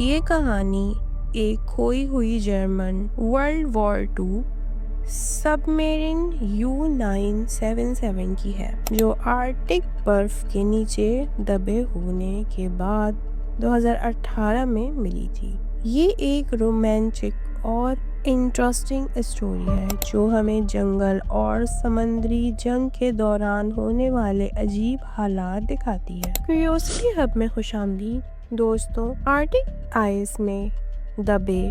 ये कहानी एक खोई हुई German world war 2 submarine U977 की है, जो आर्कटिक बर्फ के नीचे दबे होने के बाद 2018 में मिली थी। ये एक रोमांटिक और इंटरेस्टिंग स्टोरी है जो हमें जंगल और समंदरी जंग के दौरान होने वाले अजीब हालात दिखाती है। क्यूरियोसिटी हब में खुशामदीद दोस्तों। आर्कटिक आइस में दबे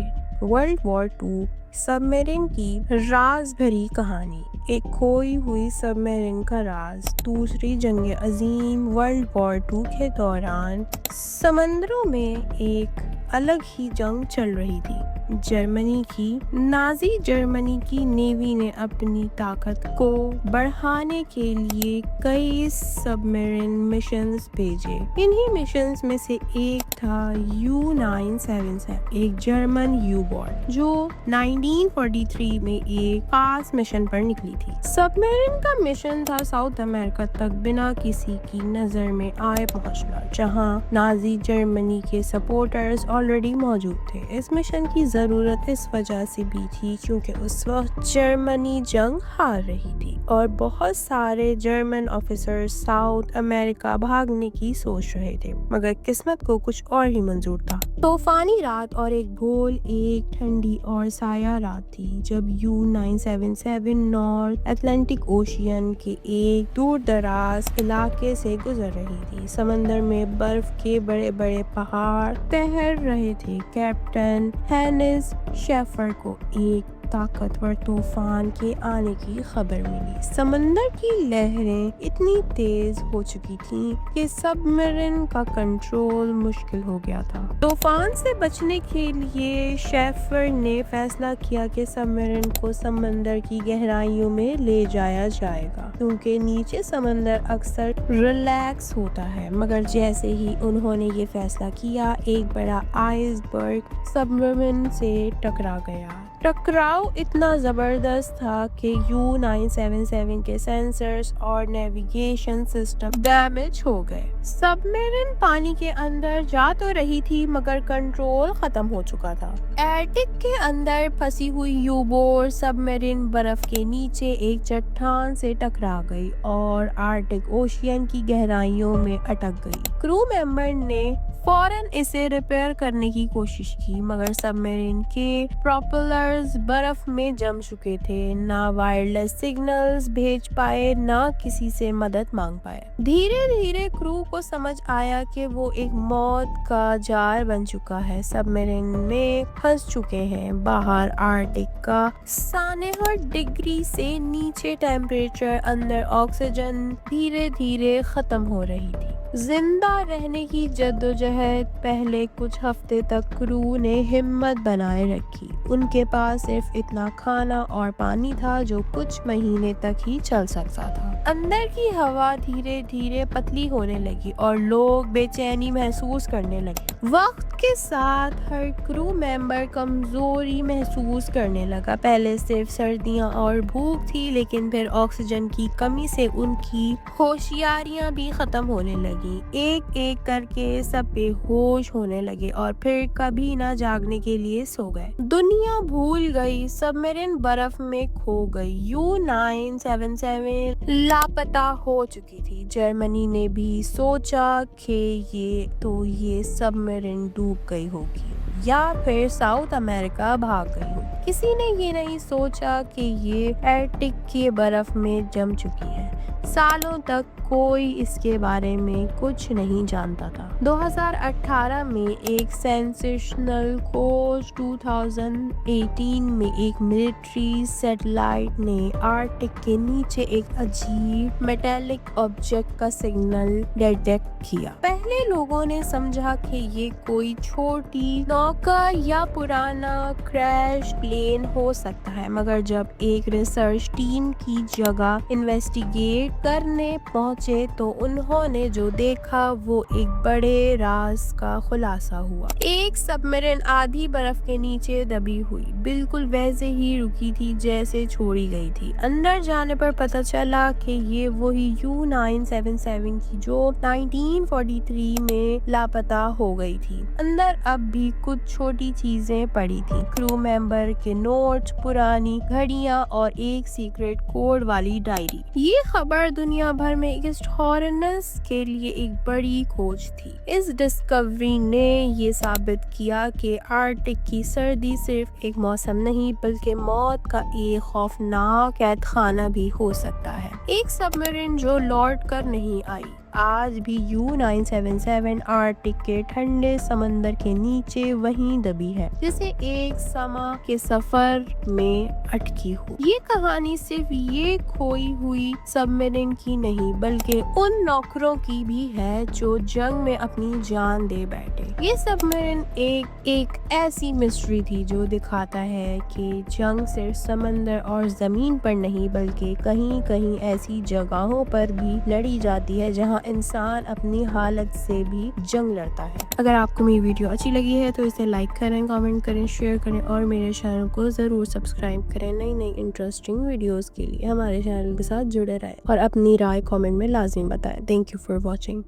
वर्ल्ड वॉर 2 सबमरीन की राज भरी कहानी। एक खोई हुई सबमरीन का राज दूसरी जंग अजीम वर्ल्ड वॉर 2 के दौरान समंदरों में एक अलग ही जंग चल रही थी। नाज़ी जर्मनी की नेवी ने अपनी ताकत को बढ़ाने के लिए कई सबमरीन मिशंस भेजे। इन्हीं मिशंस में से एक था U977, एक जर्मन यू बोट जो 1943 में एक खास मिशन पर निकली थी। सबमरीन का मिशन था साउथ अमेरिका तक बिना किसी की नजर में आए पहुंचना, जहां नाज़ी जर्मनी के सपोर्टर्स ऑलरेडी मौजूद थे। इस मिशन की जरूरत इस वजह से भी थी क्योंकि उस वक्त जर्मनी जंग हार रही थी और बहुत सारे जर्मन ऑफिसर्स साउथ अमेरिका भागने की सोच रहे थे, मगर किस्मत को कुछ और ही मंजूर था। तूफानी रात और एक ठंडी और साया रात थी जब U977 नॉर्थ अटलांटिक ओशियन के एक दूर दराज इलाके से गुजर रही थी। समंदर में बर्फ के बड़े बड़े पहाड़ तैर रहे थे। कैप्टन हैनिस शेफर को एक ताकतवर तूफान के आने की खबर मिली। समंदर की लहरें इतनी तेज हो चुकी थीं कि सबमरीन का कंट्रोल मुश्किल हो गया था। तूफान से बचने के लिए शेफर ने फैसला किया कि सबमरीन को समंदर की गहराइयों में ले जाया जाएगा, क्योंकि नीचे समंदर अक्सर रिलैक्स होता है। मगर जैसे ही उन्होंने ये फैसला किया, एक बड़ा आइसबर्ग सबमरीन से टकरा गया। टकराव इतना जबरदस्त था कि U977 के सेंसर्स और नेविगेशन सिस्टम डैमेज हो गए। सबमरीन पानी के अंदर जा तो रही थी, मगर कंट्रोल खत्म हो चुका था। आर्कटिक के अंदर फंसी हुई यू-बोट सबमरीन बर्फ के नीचे एक चट्टान से टकरा गई और आर्कटिक ओशियन की गहराइयों में अटक गई। क्रू मेंबर ने फौरन इसे रिपेयर करने की कोशिश की, मगर सबमरीन के प्रोपेलर्स बर्फ में जम चुके थे। ना वायरलेस सिग्नल्स भेज पाए, ना किसी से मदद मांग पाए। धीरे धीरे क्रू को समझ आया कि वो एक मौत का जार बन चुका है। सबमरीन में फंस चुके हैं। बाहर आर्कटिक का 67 डिग्री से नीचे टेम्परेचर, अंदर ऑक्सीजन धीरे धीरे खत्म हो रही थी। जिंदा रहने की जद्दोजहद पहले कुछ हफ्ते तक क्रू ने हिम्मत बनाए रखी। उनके पास सिर्फ इतना खाना और पानी था जो कुछ महीने तक ही चल सकता था। अंदर की हवा धीरे धीरे पतली होने लगी और लोग बेचैनी महसूस करने लगे। वक्त के साथ हर क्रू मेंबर कमजोरी महसूस करने लगा। पहले सिर्फ सर्दियां और भूख थी, लेकिन फिर ऑक्सीजन की कमी से उनकी होशियारियां भी खत्म होने लगी। एक एक करके सब बेहोश होने लगे और फिर कभी ना जागने के लिए सो गए। दुनिया भूल गई। सबमरीन बर्फ में खो गई। U977 लापता हो चुकी थी। जर्मनी ने भी सोचा कि ये सबमरीन डूब गई होगी या फिर साउथ अमेरिका भाग गई होगी। किसी ने ये नहीं सोचा कि ये आर्कटिक के बर्फ में जम चुकी है। सालों तक कोई इसके बारे में कुछ नहीं जानता था। 2018 में एक सेंसेशनल खोज 2018 में एक मिलिट्री सैटेलाइट ने आर्कटिक के नीचे एक अजीब मेटालिक ऑब्जेक्ट का सिग्नल डिटेक्ट किया। पहले लोगों ने समझा कि ये कोई छोटी नौका या पुराना क्रैश प्लेन हो सकता है, मगर जब एक रिसर्च टीम की जगह इन्वेस्टिगेट करने पहुंची पहुंचे तो उन्होंने जो देखा वो एक बड़े राज का खुलासा हुआ। एक सबमरीन आधी बर्फ के नीचे दबी हुई, बिल्कुल वैसे ही रुकी थी जैसे छोड़ी गई थी। अंदर जाने पर पता चला कि ये वही U-977 की जो 1943 में लापता हो गई थी। अंदर अब भी कुछ छोटी चीजें पड़ी थी, क्रू मेंबर के नोट, पुरानी घड़ियां और एक सीक्रेट कोड वाली डायरी। ये खबर दुनिया भर में हिस्टोरियंस के लिए एक बड़ी खोज थी। इस डिस्कवरी ने ये साबित किया कि आर्कटिक की सर्दी सिर्फ एक मौसम नहीं बल्कि मौत का एक खौफनाक कैद खाना भी हो सकता है। एक सबमरीन जो लौट कर नहीं आई, आज भी U-977 आर्कटिक के ठंडे समंदर के नीचे वहीं दबी है, जैसे एक समा के सफर में अटकी हो। ये कहानी सिर्फ ये खोई हुई सबमरीन की नहीं बल्कि उन नौकरों की भी है जो जंग में अपनी जान दे बैठे। ये सबमरीन एक ऐसी मिस्ट्री थी जो दिखाता है कि जंग सिर्फ समंदर और जमीन पर नहीं बल्कि कहीं कहीं ऐसी जगहों पर भी लड़ी जाती है जहां इंसान अपनी हालत से भी जंग लड़ता है। अगर आपको मेरी वीडियो अच्छी लगी है तो इसे लाइक करें, कमेंट करें, शेयर करें और मेरे चैनल को जरूर सब्सक्राइब करें। नई नई इंटरेस्टिंग वीडियोस के लिए हमारे चैनल के साथ जुड़े रहें और अपनी राय कमेंट में लाजिम बताएं। Thank you for watching.